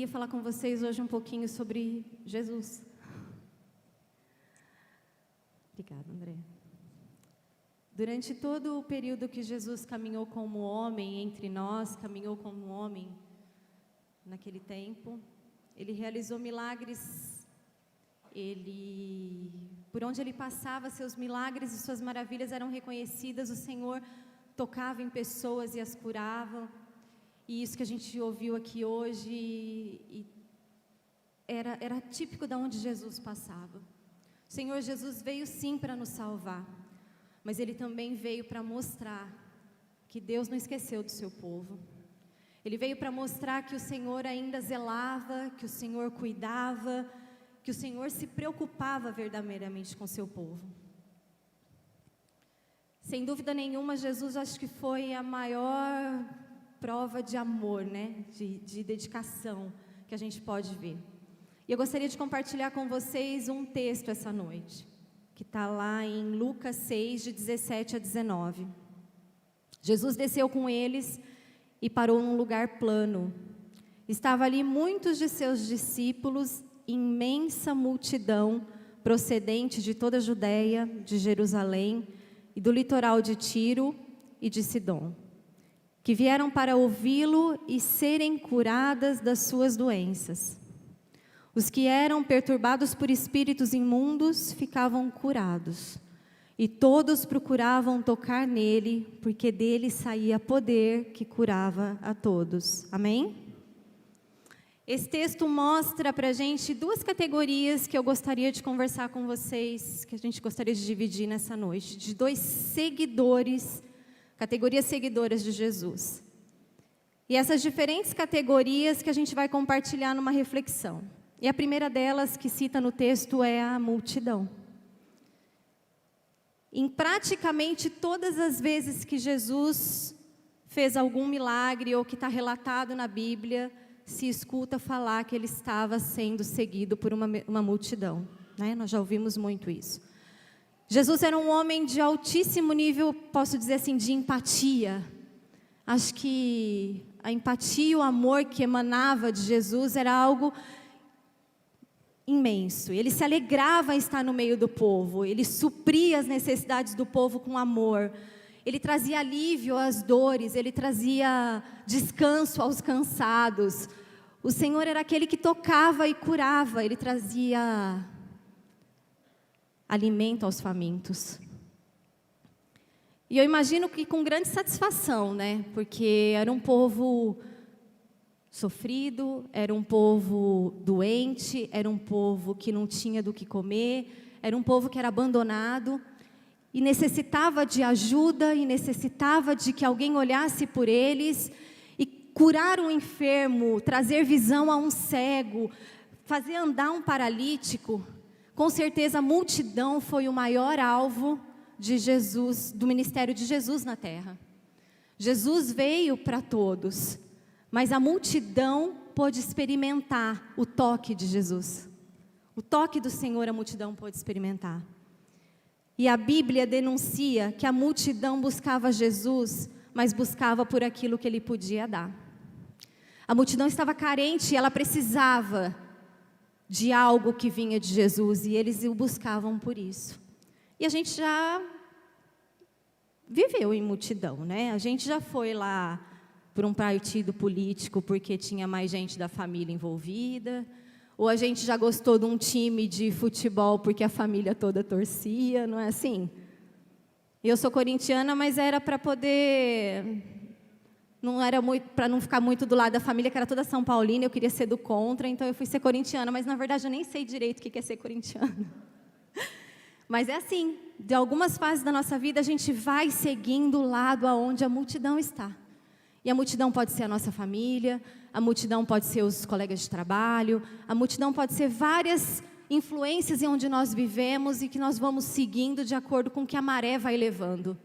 queria falar com vocês hoje um pouquinho sobre Jesus. Obrigada, André. Durante todo o período que Jesus caminhou como homem entre nós, caminhou como homem naquele tempo, Ele realizou milagres, por onde Ele passava, seus milagres e suas maravilhas eram reconhecidas, o Senhor tocava em pessoas e as curava, e isso que a gente ouviu aqui hoje, era típico de onde Jesus passava. O Senhor Jesus veio sim para nos salvar, mas Ele também veio para mostrar que Deus não esqueceu do seu povo. Ele veio para mostrar que o Senhor ainda zelava, que o Senhor cuidava, que o Senhor se preocupava verdadeiramente com o seu povo. Sem dúvida nenhuma, Jesus acho que foi a maior prova de amor, né? De dedicação que a gente pode ver. E eu gostaria de compartilhar com vocês um texto essa noite, que está lá em Lucas 6, de 17 a 19. Jesus desceu com eles e parou num lugar plano. Estava ali muitos de seus discípulos, imensa multidão, procedente de toda a Judéia, de Jerusalém e do litoral de Tiro e de Sidom, que vieram para ouvi-lo e serem curadas das suas doenças. Os que eram perturbados por espíritos imundos ficavam curados, e todos procuravam tocar nele, porque dele saía poder que curava a todos. Amém? Esse texto mostra para a gente duas categorias que eu gostaria de conversar com vocês, que a gente gostaria de dividir nessa noite, de dois seguidores, categorias seguidoras de Jesus. E essas diferentes categorias que a gente vai compartilhar numa reflexão. E a primeira delas que cita no texto é a multidão. Em praticamente todas as vezes que Jesus fez algum milagre ou que está relatado na Bíblia, se escuta falar que ele estava sendo seguido por uma multidão, né? Nós já ouvimos muito isso. Jesus era um homem de altíssimo nível, posso dizer assim, de empatia. Acho que a empatia e o amor que emanava de Jesus era algo imenso. Ele se alegrava em estar no meio do povo, ele supria as necessidades do povo com amor, ele trazia alívio às dores, ele trazia descanso aos cansados. O Senhor era aquele que tocava e curava, ele trazia alimento aos famintos. E eu imagino que com grande satisfação, né? Porque era um povo sofrido, era um povo doente, era um povo que não tinha do que comer, era um povo que era abandonado e necessitava de ajuda e necessitava de que alguém olhasse por eles e curar um enfermo, trazer visão a um cego, fazer andar um paralítico. Com certeza a multidão foi o maior alvo de Jesus, do ministério de Jesus na terra. Jesus veio para todos, mas a multidão pôde experimentar o toque de Jesus. O toque do Senhor a multidão pôde experimentar. E a Bíblia denuncia que a multidão buscava Jesus, mas buscava por aquilo que Ele podia dar. A multidão estava carente e ela precisava de algo que vinha de Jesus, e eles o buscavam por isso. E a gente já viveu em multidão, né? A gente já foi lá por um partido político porque tinha mais gente da família envolvida, ou a gente já gostou de um time de futebol porque a família toda torcia, não é assim? Eu sou corintiana, mas era para poder, não era muito, para não ficar muito do lado da família, que era toda São Paulina, eu queria ser do contra, então eu fui ser corintiana, mas na verdade eu nem sei direito o que é ser corintiana. Mas é assim, de algumas fases da nossa vida a gente vai seguindo o lado aonde a multidão está. E a multidão pode ser a nossa família, a multidão pode ser os colegas de trabalho, a multidão pode ser várias influências em onde nós vivemos e que nós vamos seguindo de acordo com o que a maré vai levando.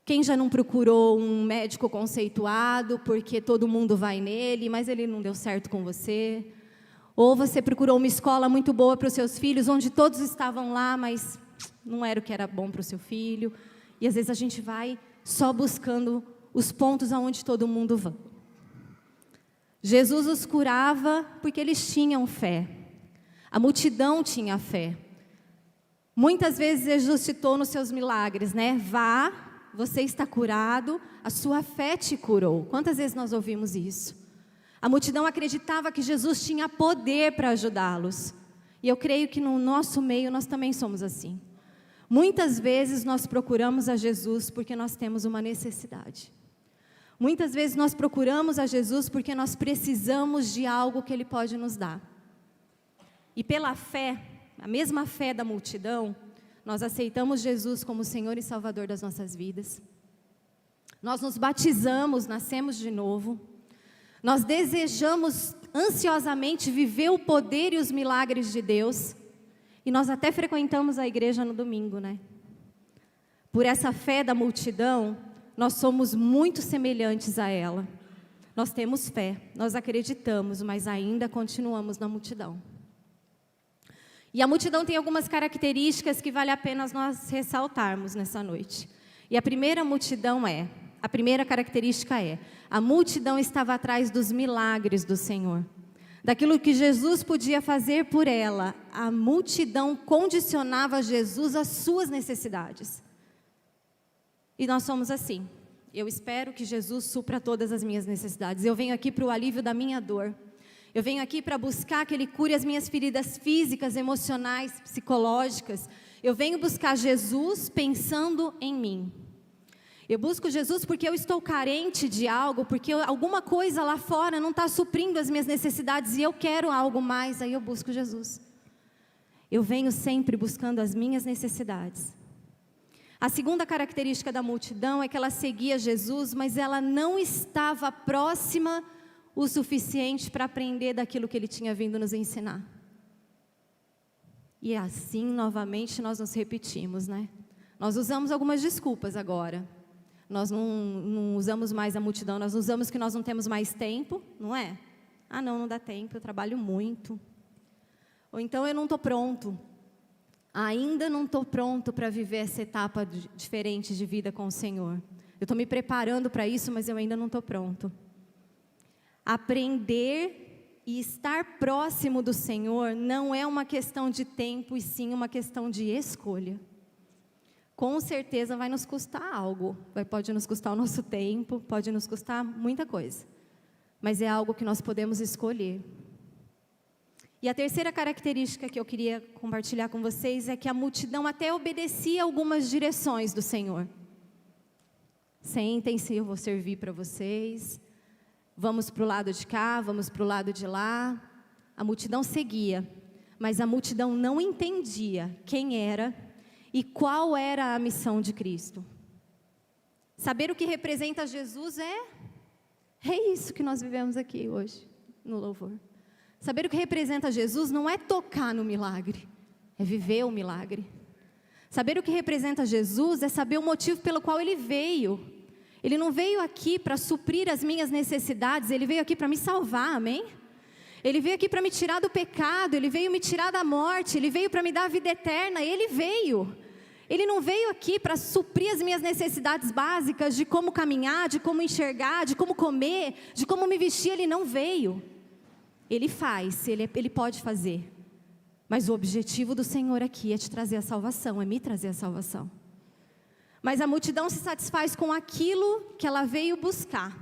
Quem já não procurou um médico conceituado porque todo mundo vai nele, mas ele não deu certo com você? Ou você procurou uma escola muito boa para os seus filhos, onde todos estavam lá, mas não era o que era bom para o seu filho. E às vezes a gente vai só buscando os pontos aonde todo mundo vai. Jesus os curava porque eles tinham fé. A multidão tinha fé. Muitas vezes Jesus citou nos seus milagres, né? Vá, você está curado, a sua fé te curou. Quantas vezes nós ouvimos isso? A multidão acreditava que Jesus tinha poder para ajudá-los. E eu creio que no nosso meio nós também somos assim. Muitas vezes nós procuramos a Jesus porque nós temos uma necessidade. Muitas vezes nós procuramos a Jesus porque nós precisamos de algo que Ele pode nos dar. E pela fé, a mesma fé da multidão, nós aceitamos Jesus como Senhor e Salvador das nossas vidas. Nós nos batizamos, nascemos de novo. Nós desejamos ansiosamente viver o poder e os milagres de Deus. E nós até frequentamos a igreja no domingo, né? Por essa fé da multidão, nós somos muito semelhantes a ela. Nós temos fé, nós acreditamos, mas ainda continuamos na multidão. E a multidão tem algumas características que vale a pena nós ressaltarmos nessa noite. E a primeira característica é, a multidão estava atrás dos milagres do Senhor. Daquilo que Jesus podia fazer por ela, a multidão condicionava Jesus às suas necessidades. E nós somos assim. Eu espero que Jesus supra todas as minhas necessidades. Eu venho aqui para o alívio da minha dor. Eu venho aqui para buscar que Ele cure as minhas feridas físicas, emocionais, psicológicas. Eu venho buscar Jesus pensando em mim. Eu busco Jesus porque eu estou carente de algo, porque alguma coisa lá fora não está suprindo as minhas necessidades e eu quero algo mais, aí eu busco Jesus. Eu venho sempre buscando as minhas necessidades. A segunda característica da multidão é que ela seguia Jesus, mas ela não estava próxima o suficiente para aprender daquilo que Ele tinha vindo nos ensinar. E assim, novamente, nós nos repetimos, né? Nós usamos algumas desculpas agora. Nós não usamos mais a multidão, nós usamos que nós não temos mais tempo, não é? Ah, não dá tempo, eu trabalho muito. Ou então eu não estou pronto. Ainda não estou pronto para viver essa etapa diferente de vida com o Senhor. Eu estou me preparando para isso, mas eu ainda não estou pronto. Aprender e estar próximo do Senhor não é uma questão de tempo, e sim uma questão de escolha. Com certeza vai nos custar algo, pode nos custar o nosso tempo, pode nos custar muita coisa, mas é algo que nós podemos escolher. E a terceira característica que eu queria compartilhar com vocês é que a multidão até obedecia algumas direções do Senhor. Sentem-se, eu vou servir para vocês, vamos para o lado de cá, vamos para o lado de lá. A multidão seguia, mas a multidão não entendia quem era e qual era a missão de Cristo. Saber o que representa Jesus é isso que nós vivemos aqui hoje, no louvor. Saber o que representa Jesus não é tocar no milagre, é viver o milagre. Saber o que representa Jesus é saber o motivo pelo qual Ele veio. Ele não veio aqui para suprir as minhas necessidades, Ele veio aqui para me salvar, amém? Ele veio aqui para me tirar do pecado, Ele veio me tirar da morte, Ele veio para me dar a vida eterna, Ele veio. Ele não veio aqui para suprir as minhas necessidades básicas de como caminhar, de como enxergar, de como comer, de como me vestir, Ele não veio. Ele faz, Ele pode fazer. Mas o objetivo do Senhor aqui é te trazer a salvação, é me trazer a salvação. Mas a multidão se satisfaz com aquilo que ela veio buscar.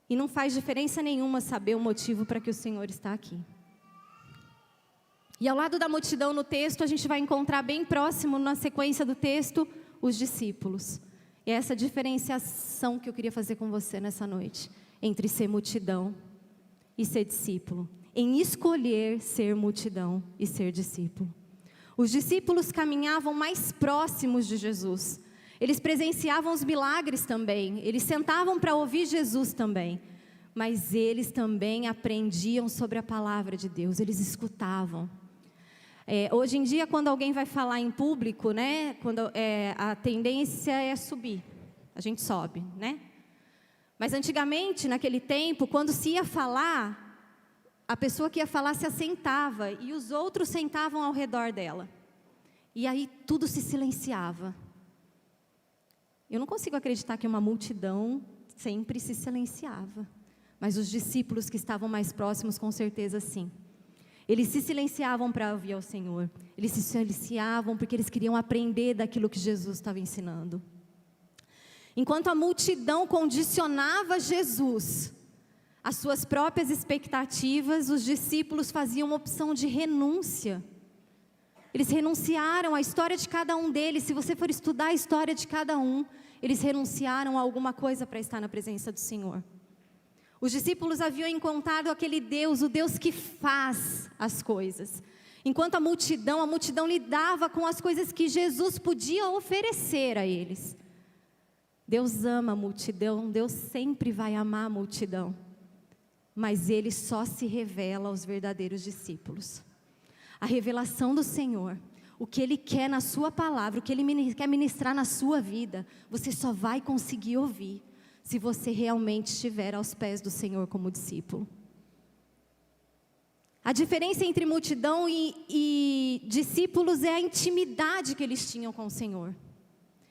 E não faz diferença nenhuma saber o motivo para que o Senhor está aqui. E ao lado da multidão no texto, a gente vai encontrar bem próximo, na sequência do texto, os discípulos. E é essa diferenciação que eu queria fazer com você nessa noite, entre ser multidão e ser discípulo. Em escolher ser multidão e ser discípulo. Os discípulos caminhavam mais próximos de Jesus. Eles presenciavam os milagres também. Eles sentavam para ouvir Jesus também. Mas eles também aprendiam sobre a palavra de Deus. Eles escutavam. Hoje em dia, quando alguém vai falar em público, né, a tendência é subir. A gente sobe, né? Mas antigamente, naquele tempo, quando se ia falar, a pessoa que ia falar se assentava e os outros sentavam ao redor dela. E aí tudo se silenciava. Eu não consigo acreditar que uma multidão sempre se silenciava. mas os discípulos que estavam mais próximos, com certeza sim. Eles se silenciavam para ouvir ao Senhor. Eles se silenciavam porque eles queriam aprender daquilo que Jesus estava ensinando. Enquanto a multidão condicionava Jesus às suas próprias expectativas, os discípulos faziam uma opção de renúncia. Eles renunciaram à história de cada um deles. Se você for estudar a história de cada um, eles renunciaram a alguma coisa para estar na presença do Senhor. Os discípulos haviam encontrado aquele Deus, o Deus que faz as coisas. Enquanto a multidão lidava com as coisas que Jesus podia oferecer a eles. Deus ama a multidão, Deus sempre vai amar a multidão. Mas Ele só se revela aos verdadeiros discípulos. A revelação do Senhor, o que Ele quer na sua palavra, o que Ele quer ministrar na sua vida, você só vai conseguir ouvir se você realmente estiver aos pés do Senhor como discípulo. A diferença entre multidão e discípulos é a intimidade que eles tinham com o Senhor.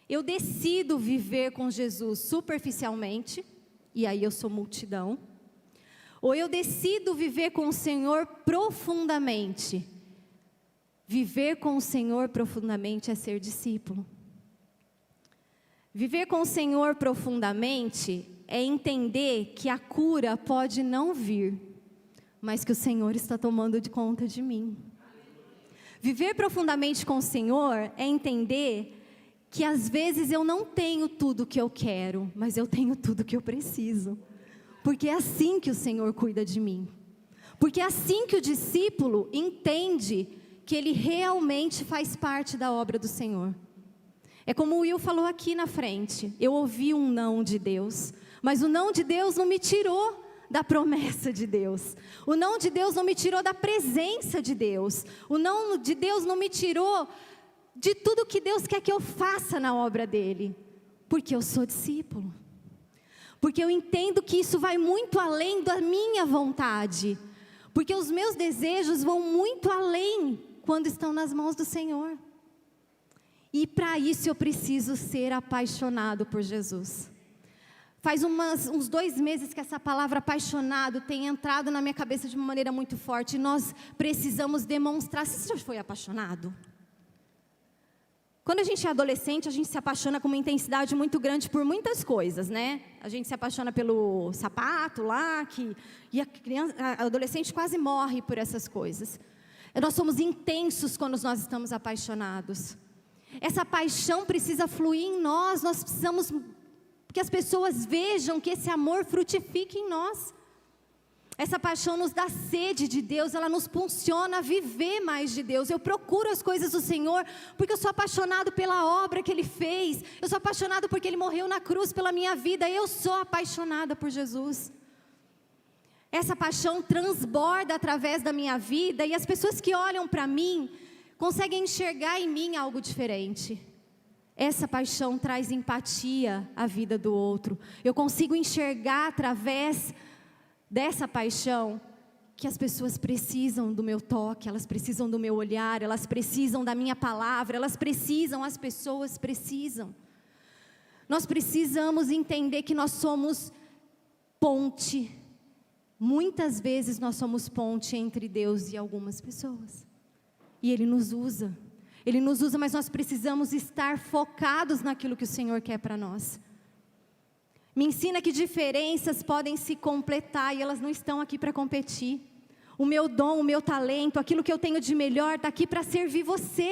Eu decido viver com Jesus superficialmente, e aí eu sou multidão, ou eu decido viver com o Senhor profundamente. Viver com o Senhor profundamente é ser discípulo. Viver com o Senhor profundamente é entender que a cura pode não vir, mas que o Senhor está tomando de conta de mim. Viver profundamente com o Senhor é entender que às vezes eu não tenho tudo o que eu quero, mas eu tenho tudo o que eu preciso. Porque é assim que o Senhor cuida de mim. Porque é assim que o discípulo entende que ele realmente faz parte da obra do Senhor. É como o Will falou aqui na frente, eu ouvi um não de Deus, mas o não de Deus não me tirou da promessa de Deus. O não de Deus não me tirou da presença de Deus. O não de Deus não me tirou de tudo que Deus quer que eu faça na obra dEle. Porque eu sou discípulo. Porque eu entendo que isso vai muito além da minha vontade. Porque os meus desejos vão muito além quando estão nas mãos do Senhor. E para isso eu preciso ser apaixonado por Jesus. Faz uns 2 meses que essa palavra apaixonado tem entrado na minha cabeça de uma maneira muito forte. E nós precisamos demonstrar. Você já foi apaixonado? Quando a gente é adolescente, a gente se apaixona com uma intensidade muito grande por muitas coisas, né? A gente se apaixona pelo sapato lá, e a adolescente quase morre por essas coisas. Nós somos intensos quando nós estamos apaixonados. Essa paixão precisa fluir em nós precisamos que as pessoas vejam que esse amor frutifique em nós. Essa paixão nos dá sede de Deus, ela nos impulsiona a viver mais de Deus. Eu procuro as coisas do Senhor, porque eu sou apaixonado pela obra que Ele fez. Eu sou apaixonado porque Ele morreu na cruz pela minha vida. Eu sou apaixonada por Jesus. Essa paixão transborda através da minha vida, e as pessoas que olham para mim, conseguem enxergar em mim algo diferente. Essa paixão traz empatia à vida do outro. Eu consigo enxergar através dessa paixão que as pessoas precisam do meu toque, elas precisam do meu olhar, elas precisam da minha palavra, as pessoas precisam. Nós precisamos entender que nós somos ponte. Muitas vezes nós somos ponte entre Deus e algumas pessoas. E Ele nos usa, mas nós precisamos estar focados naquilo que o Senhor quer para nós. Me ensina que diferenças podem se completar e elas não estão aqui para competir. O meu dom, o meu talento, aquilo que eu tenho de melhor está aqui para servir você.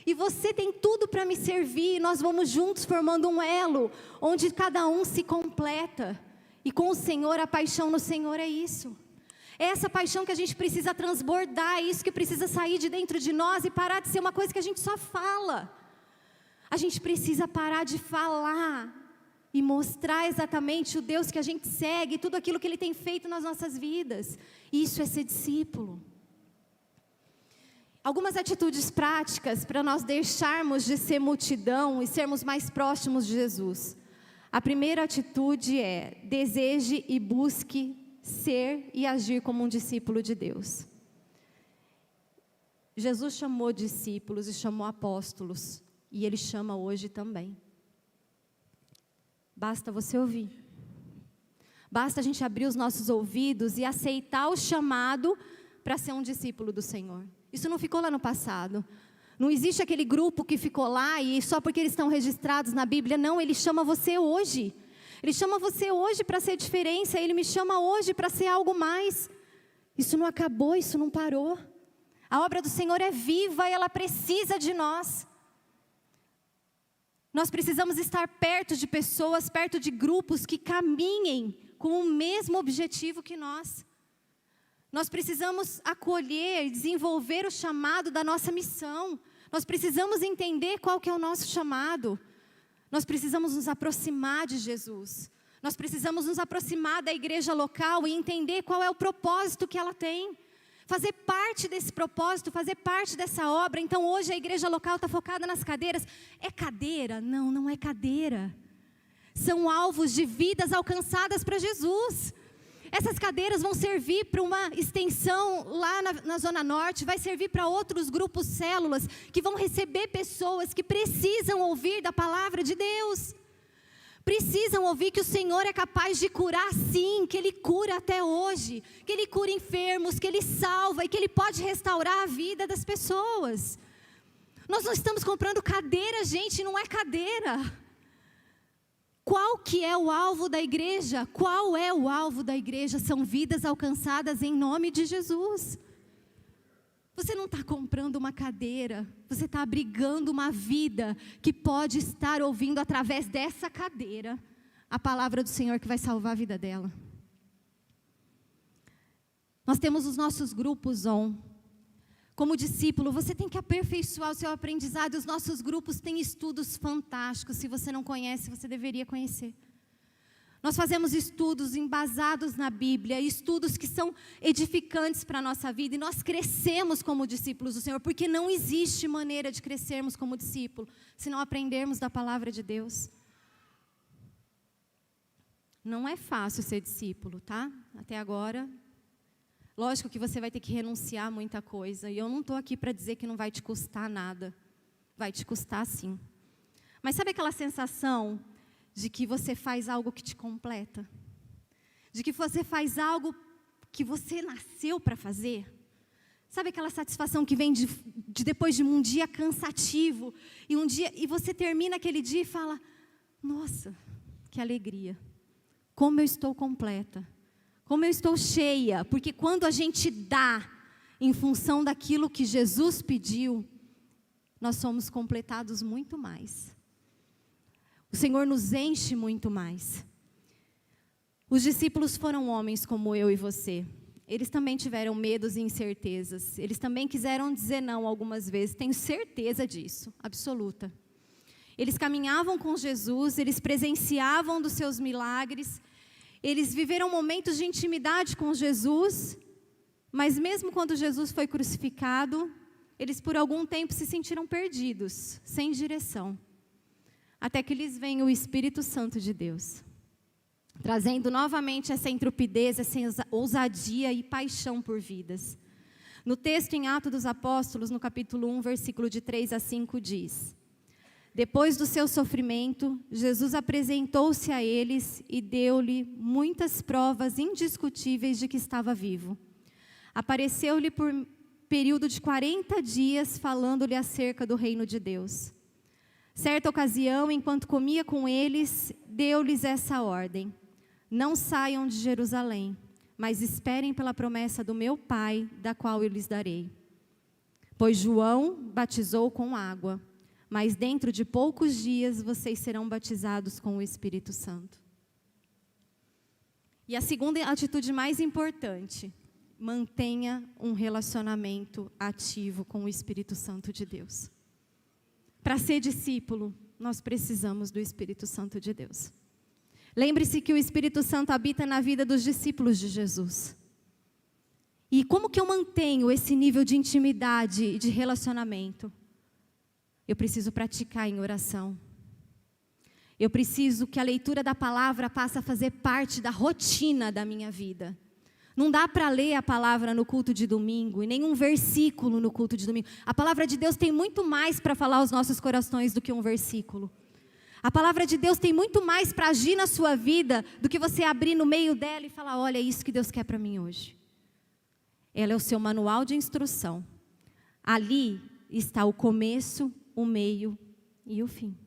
E você tem tudo para me servir, e nós vamos juntos formando um elo, onde cada um se completa. E com o Senhor, a paixão no Senhor é isso. É essa paixão que a gente precisa transbordar, é isso que precisa sair de dentro de nós e parar de ser uma coisa que a gente só fala. A gente precisa parar de falar e mostrar exatamente o Deus que a gente segue, tudo aquilo que Ele tem feito nas nossas vidas. Isso é ser discípulo. Algumas atitudes práticas para nós deixarmos de ser multidão e sermos mais próximos de Jesus. A primeira atitude é: deseje e busque ser e agir como um discípulo de Deus. Jesus chamou discípulos e chamou apóstolos, e Ele chama hoje também. Basta você ouvir. Basta a gente abrir os nossos ouvidos e aceitar o chamado para ser um discípulo do Senhor. Isso não ficou lá no passado. Não existe aquele grupo que ficou lá e só porque eles estão registrados na Bíblia. Não, Ele chama você hoje. Ele chama você hoje para ser diferença. Ele me chama hoje para ser algo mais. Isso não acabou, isso não parou. A obra do Senhor é viva e ela precisa de nós. Nós precisamos estar perto de pessoas, perto de grupos que caminhem com o mesmo objetivo que nós. Nós precisamos acolher e desenvolver o chamado da nossa missão. Nós precisamos entender qual que é o nosso chamado. Nós precisamos nos aproximar de Jesus. Nós precisamos nos aproximar da igreja local e entender qual é o propósito que ela tem. Fazer parte desse propósito, fazer parte dessa obra. Então hoje a igreja local está focada nas cadeiras. É cadeira? Não, não é cadeira. São alvos de vidas alcançadas para Jesus. Essas cadeiras vão servir para uma extensão lá na Zona Norte, vai servir para outros grupos, células, que vão receber pessoas que precisam ouvir da palavra de Deus. Precisam ouvir que o Senhor é capaz de curar sim, que Ele cura até hoje, que Ele cura enfermos, que Ele salva e que Ele pode restaurar a vida das pessoas. Nós não estamos comprando cadeira, gente, não é cadeira. Qual que é o alvo da igreja? Qual é o alvo da igreja? São vidas alcançadas em nome de Jesus. Você não está comprando uma cadeira, você está abrigando uma vida que pode estar ouvindo através dessa cadeira a palavra do Senhor que vai salvar a vida dela. Nós temos os nossos grupos on. Como discípulo, você tem que aperfeiçoar o seu aprendizado. Os nossos grupos têm estudos fantásticos. Se você não conhece, você deveria conhecer. Nós fazemos estudos embasados na Bíblia, estudos que são edificantes para a nossa vida. E nós crescemos como discípulos do Senhor, porque não existe maneira de crescermos como discípulo se não aprendermos da palavra de Deus. Não é fácil ser discípulo, tá? Até agora. Lógico que você vai ter que renunciar a muita coisa. E eu não estou aqui para dizer que não vai te custar nada. Vai te custar sim. Mas sabe aquela sensação de que você faz algo que te completa? De que você faz algo que você nasceu para fazer? Sabe aquela satisfação que vem de depois de um dia cansativo? E você termina aquele dia e fala, nossa, que alegria. Como eu estou completa. Como eu estou cheia, porque quando a gente dá em função daquilo que Jesus pediu, nós somos completados muito mais. O Senhor nos enche muito mais. Os discípulos foram homens como eu e você. Eles também tiveram medos e incertezas. Eles também quiseram dizer não algumas vezes. Tenho certeza disso, absoluta. Eles caminhavam com Jesus, eles presenciavam dos seus milagres. Eles viveram momentos de intimidade com Jesus, mas mesmo quando Jesus foi crucificado, eles por algum tempo se sentiram perdidos, sem direção. Até que lhes vem o Espírito Santo de Deus, trazendo novamente essa intrepidez, essa ousadia e paixão por vidas. No texto em Atos dos Apóstolos, no capítulo 1, versículo de 3 a 5, diz: depois do seu sofrimento, Jesus apresentou-se a eles e deu-lhe muitas provas indiscutíveis de que estava vivo. Apareceu-lhe por período de 40 dias, falando-lhe acerca do reino de Deus. Certa ocasião, enquanto comia com eles, deu-lhes essa ordem: não saiam de Jerusalém, mas esperem pela promessa do meu Pai, da qual eu lhes darei. Pois João batizou com água, mas dentro de poucos dias vocês serão batizados com o Espírito Santo. E a segunda atitude mais importante, mantenha um relacionamento ativo com o Espírito Santo de Deus. Para ser discípulo, nós precisamos do Espírito Santo de Deus. Lembre-se que o Espírito Santo habita na vida dos discípulos de Jesus. E como que eu mantenho esse nível de intimidade e de relacionamento? Eu preciso praticar em oração. Eu preciso que a leitura da palavra passe a fazer parte da rotina da minha vida. Não dá para ler a palavra no culto de domingo, e nenhum versículo no culto de domingo. A palavra de Deus tem muito mais para falar aos nossos corações do que um versículo. A palavra de Deus tem muito mais para agir na sua vida do que você abrir no meio dela e falar, olha, é isso que Deus quer para mim hoje. Ela é o seu manual de instrução. Ali está o começo, o meio e o fim.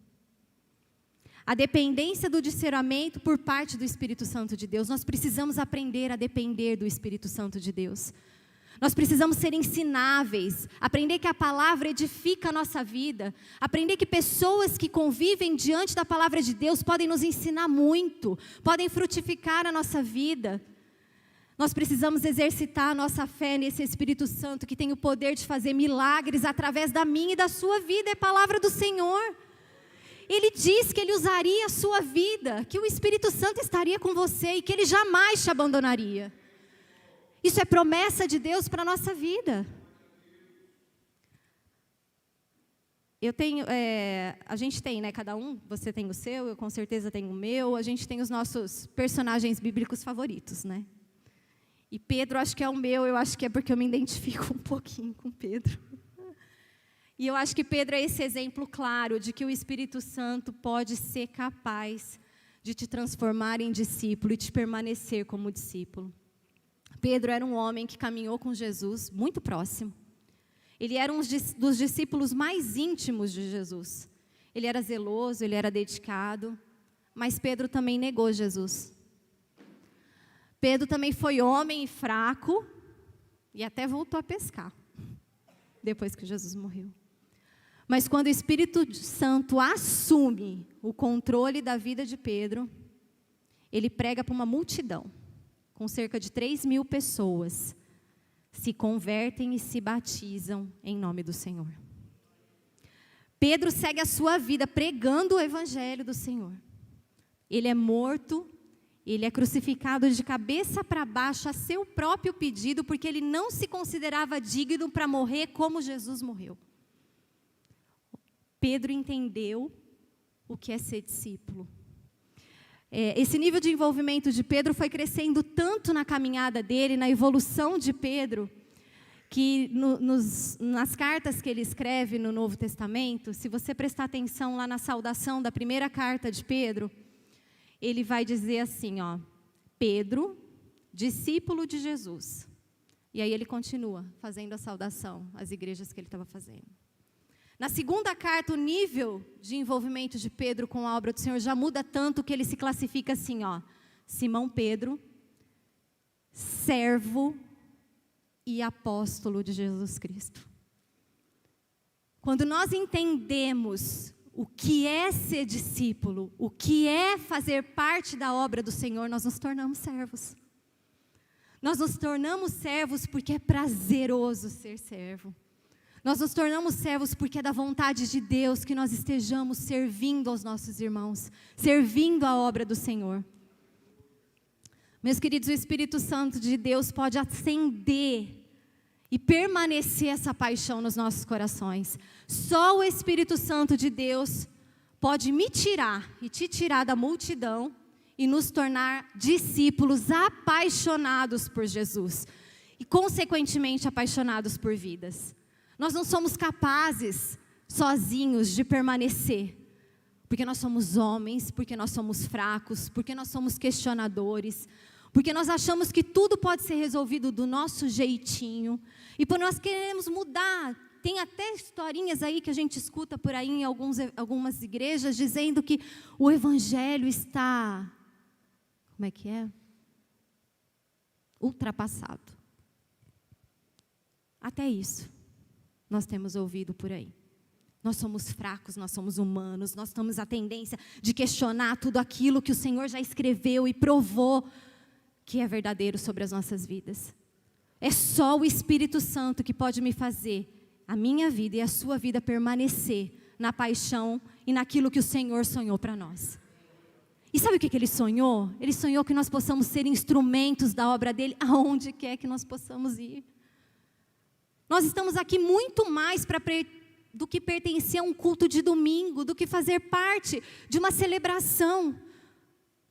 A dependência do discernimento por parte do Espírito Santo de Deus. Nós precisamos aprender a depender do Espírito Santo de Deus. Nós precisamos ser ensináveis, aprender que a palavra edifica a nossa vida, aprender que pessoas que convivem diante da palavra de Deus podem nos ensinar muito, podem frutificar a nossa vida. Nós precisamos exercitar a nossa fé nesse Espírito Santo que tem o poder de fazer milagres através da minha e da sua vida, é a palavra do Senhor. Ele diz que Ele usaria a sua vida, que o Espírito Santo estaria com você e que Ele jamais te abandonaria. Isso é promessa de Deus para a nossa vida. A gente tem, né, cada um, você tem o seu, eu com certeza tenho o meu, a gente tem os nossos personagens bíblicos favoritos, né? E Pedro acho que é o meu, eu acho que é porque eu me identifico um pouquinho com Pedro. E eu acho que Pedro é esse exemplo claro de que o Espírito Santo pode ser capaz de te transformar em discípulo e te permanecer como discípulo. Pedro era um homem que caminhou com Jesus muito próximo. Ele era um dos discípulos mais íntimos de Jesus. Ele era zeloso, ele era dedicado, mas Pedro também negou Jesus. Pedro também foi homem e fraco e até voltou a pescar, depois que Jesus morreu. Mas quando o Espírito Santo assume o controle da vida de Pedro, ele prega para uma multidão, com cerca de 3.000 pessoas, se convertem e se batizam em nome do Senhor. Pedro segue a sua vida pregando o Evangelho do Senhor. Ele é morto, ele é crucificado de cabeça para baixo a seu próprio pedido, porque ele não se considerava digno para morrer como Jesus morreu. Pedro entendeu o que é ser discípulo. Esse nível de envolvimento de Pedro foi crescendo tanto na caminhada dele, na evolução de Pedro, que nas cartas que ele escreve no Novo Testamento, se você prestar atenção lá na saudação da primeira carta de Pedro, ele vai dizer assim, ó, Pedro, discípulo de Jesus. E aí ele continua fazendo a saudação às igrejas que ele estava fazendo. Na segunda carta, o nível de envolvimento de Pedro com a obra do Senhor já muda tanto que ele se classifica assim, ó, Simão Pedro, servo e apóstolo de Jesus Cristo. Quando nós entendemos o que é ser discípulo, o que é fazer parte da obra do Senhor, nós nos tornamos servos. Nós nos tornamos servos porque é prazeroso ser servo. Nós nos tornamos servos porque é da vontade de Deus que nós estejamos servindo aos nossos irmãos, servindo a obra do Senhor. Meus queridos, o Espírito Santo de Deus pode acender e permanecer essa paixão nos nossos corações. Só o Espírito Santo de Deus pode me tirar e te tirar da multidão e nos tornar discípulos apaixonados por Jesus e, consequentemente, apaixonados por vidas. Nós não somos capazes, sozinhos, de permanecer, porque nós somos homens, porque nós somos fracos, porque nós somos questionadores, porque nós achamos que tudo pode ser resolvido do nosso jeitinho, e por nós queremos mudar. Tem até historinhas aí que a gente escuta por aí em algumas igrejas, dizendo que o Evangelho está, como é que é? Ultrapassado. Até isso nós temos ouvido por aí. Nós somos fracos, nós somos humanos, nós temos a tendência de questionar tudo aquilo que o Senhor já escreveu e provou que é verdadeiro sobre as nossas vidas. É só o Espírito Santo que pode me fazer a minha vida e a sua vida permanecer na paixão e naquilo que o Senhor sonhou para nós. E sabe o que Ele sonhou? Ele sonhou que nós possamos ser instrumentos da obra dEle aonde quer que nós possamos ir. Nós estamos aqui muito mais do que pertencer a um culto de domingo, do que fazer parte de uma celebração.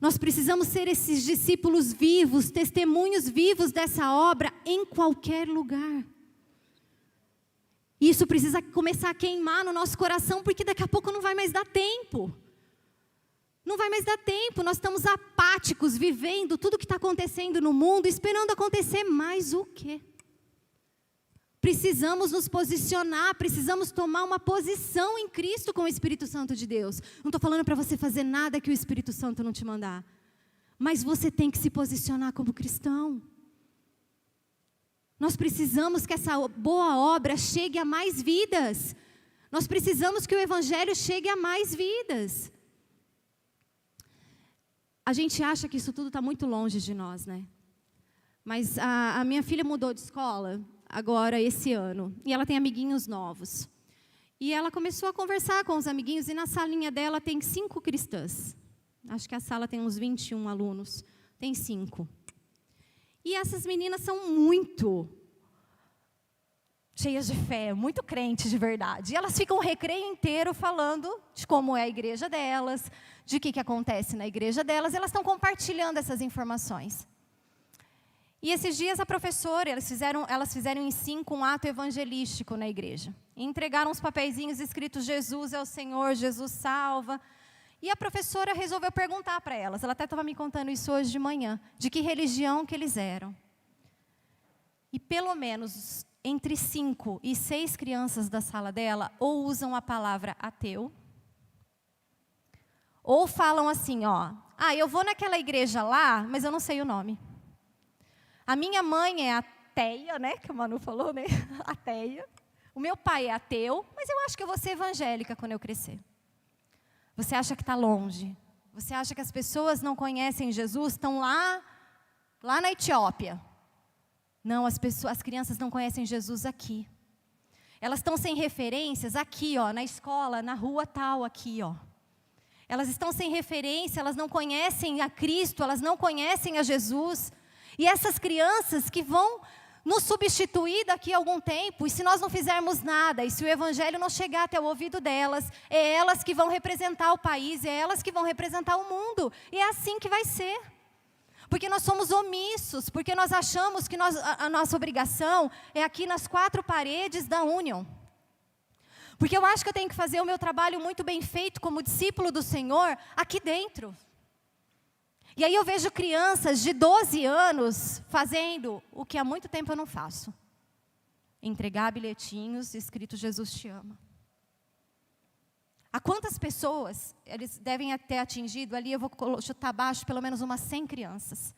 Nós precisamos ser esses discípulos vivos, testemunhos vivos dessa obra em qualquer lugar. Isso precisa começar a queimar no nosso coração, porque daqui a pouco não vai mais dar tempo. Não vai mais dar tempo, nós estamos apáticos, vivendo tudo que está acontecendo no mundo, esperando acontecer mais o quê? Precisamos nos posicionar, precisamos tomar uma posição em Cristo com o Espírito Santo de Deus. Não estou falando para você fazer nada que o Espírito Santo não te mandar. Mas você tem que se posicionar como cristão. Nós precisamos que essa boa obra chegue a mais vidas. Nós precisamos que o Evangelho chegue a mais vidas. A gente acha que isso tudo está muito longe de nós, né? Mas a minha filha mudou de escola agora, esse ano. E ela tem amiguinhos novos. E ela começou a conversar com os amiguinhos. E na salinha dela tem 5 cristãs. Acho que a sala tem uns 21 alunos. Tem 5. E essas meninas são muito cheias de fé, muito crentes de verdade. E elas ficam o recreio inteiro falando de como é a igreja delas, de o que acontece na igreja delas. E elas estão compartilhando essas informações. E esses dias a professora, elas fizeram em 5 um ato evangelístico na igreja. E entregaram uns papeizinhos escritos Jesus é o Senhor, Jesus salva. E a professora resolveu perguntar para elas, ela até estava me contando isso hoje de manhã, de que religião que eles eram. E pelo menos entre 5 e 6 crianças da sala dela, ou usam a palavra ateu, ou falam assim, ó, eu vou naquela igreja lá, mas eu não sei o nome. A minha mãe é ateia, né, que a Manu falou, né, ateia. O meu pai é ateu, mas eu acho que eu vou ser evangélica quando eu crescer. Você acha que está longe? Você acha que as pessoas não conhecem Jesus? Estão lá na Etiópia. Não, as crianças não conhecem Jesus aqui. Elas estão sem referências aqui, ó, na escola, na rua tal, aqui, ó. Elas estão sem referência, elas não conhecem a Cristo, elas não conhecem a Jesus. E essas crianças que vão nos substituir daqui a algum tempo, e se nós não fizermos nada, e se o Evangelho não chegar até o ouvido delas, é elas que vão representar o país, é elas que vão representar o mundo, e é assim que vai ser. Porque nós somos omissos, porque nós achamos que a nossa obrigação é aqui nas 4 paredes da Union. Porque eu acho que eu tenho que fazer o meu trabalho muito bem feito como discípulo do Senhor aqui dentro. E aí eu vejo crianças de 12 anos fazendo o que há muito tempo eu não faço. Entregar bilhetinhos escrito Jesus te ama. A quantas pessoas eles devem ter atingido ali, eu vou chutar abaixo pelo menos umas 100 crianças.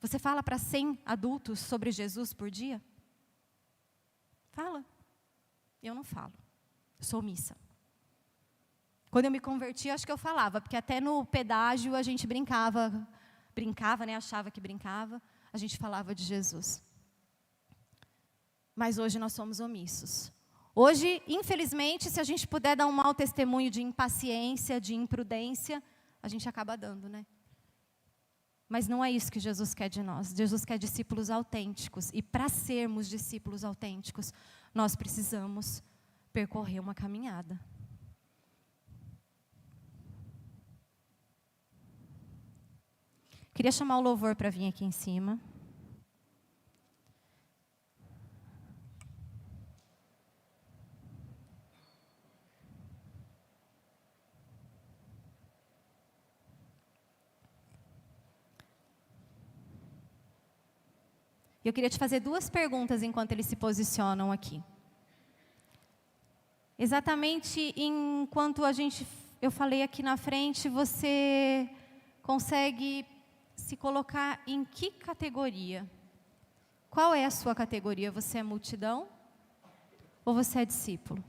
Você fala para 100 adultos sobre Jesus por dia? Fala. Eu não falo. Eu sou omissa. Quando eu me converti, acho que eu falava, porque até no pedágio a gente brincava, né, achava que brincava, a gente falava de Jesus. Mas hoje nós somos omissos. Hoje, infelizmente, se a gente puder dar um mau testemunho de impaciência, de imprudência, a gente acaba dando, né? Mas não é isso que Jesus quer de nós. Jesus quer discípulos autênticos. E para sermos discípulos autênticos, nós precisamos percorrer uma caminhada. Queria chamar o louvor para vir aqui em cima. Eu queria te fazer 2 perguntas enquanto eles se posicionam aqui. Exatamente enquanto eu falei aqui na frente, você consegue se colocar em que categoria? Qual é a sua categoria? Você é multidão? Ou você é discípulo?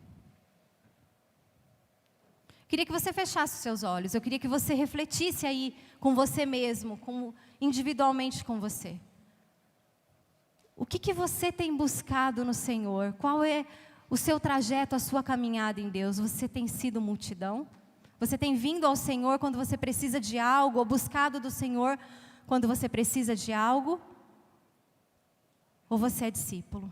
Queria que você fechasse os seus olhos. Eu queria que você refletisse aí com você mesmo, individualmente com você. O que você tem buscado no Senhor? Qual é o seu trajeto, a sua caminhada em Deus? Você tem sido multidão? Você tem vindo ao Senhor quando você precisa de algo, ou buscado do Senhor quando você precisa de algo? Ou você é discípulo?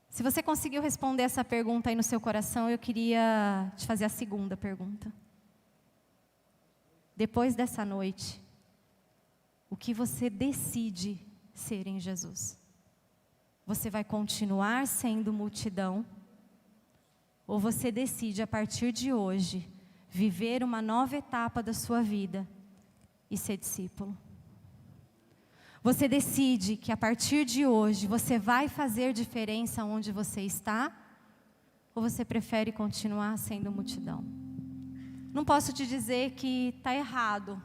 Se você conseguiu responder essa pergunta aí no seu coração, eu queria te fazer a segunda pergunta. Depois dessa noite, o que você decide ser em Jesus? Você vai continuar sendo multidão? Ou você decide, a partir de hoje, viver uma nova etapa da sua vida e ser discípulo. Você decide que a partir de hoje você vai fazer diferença onde você está, ou você prefere continuar sendo multidão? Não posso te dizer que está errado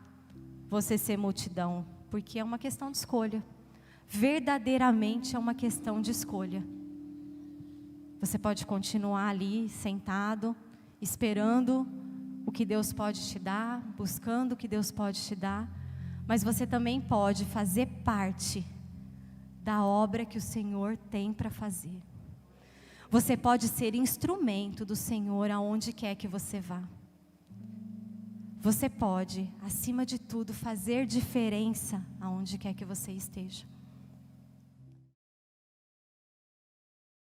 você ser multidão, porque é uma questão de escolha. Verdadeiramente é uma questão de escolha. Você pode continuar ali sentado, esperando o que Deus pode te dar, buscando o que Deus pode te dar, mas você também pode fazer parte da obra que o Senhor tem para fazer. Você pode ser instrumento do Senhor aonde quer que você vá. Você pode, acima de tudo, fazer diferença aonde quer que você esteja.